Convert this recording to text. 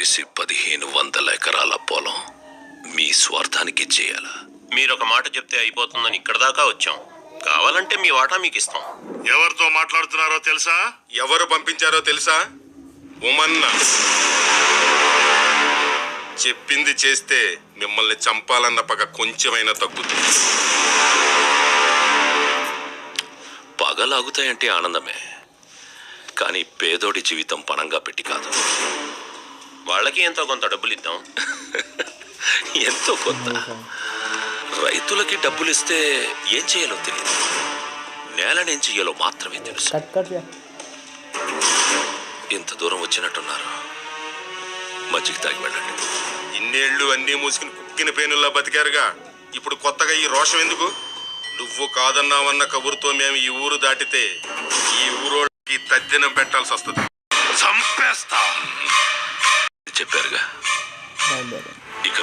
చేసి 1500 ఎకరాల పొలం మీ స్వార్థానికి చేయాలా? మీరొక మాట చెప్తే అయిపోతుందని ఇక్కడ దాకా వచ్చాం. కావాలంటే మీ వాటా మీకు ఇస్తాం. ఎవరితో మాట్లాడుతున్నారో తెలుసా? ఎవరు పంపించారో తెలుసా? ఉమన్న. చెప్పింది చేస్తే మిమ్మల్ని చంపాలన్న పగ కొంచెమైనా తగ్గుతుంది. పగలాగుతాయంటే ఆనందమే, కానీ పేదోడి జీవితం పణంగా పెట్టి కాదు. వాళ్ళకి ఎంతో కొంత డబ్బులు ఇద్దాం. ఎంతో కొంత. రైతులకి డబ్బులు ఇస్తే ఏం చేయాలో తెలియదు, నేలనేం చెయ్యాలో మాత్రమే తెలుసు. ఇంత దూరం వచ్చినట్టున్నారు, మజ్జిగ తాగి వెళ్ళండి. ఇన్నేళ్లు అన్నీ మూసుకుని కుక్కిన పేనుల్లా బతికారుగా, ఇప్పుడు కొత్తగా ఈ రోషం ఎందుకు? నువ్వు కాదన్నావన్న కబురుతో మేము ఈ ఊరు దాటితే ఈ ఊరోళ్ళకి తద్దినం పెట్టాల్సి వస్తుంది. చంపేస్తా చెప్పారుగా, ఇక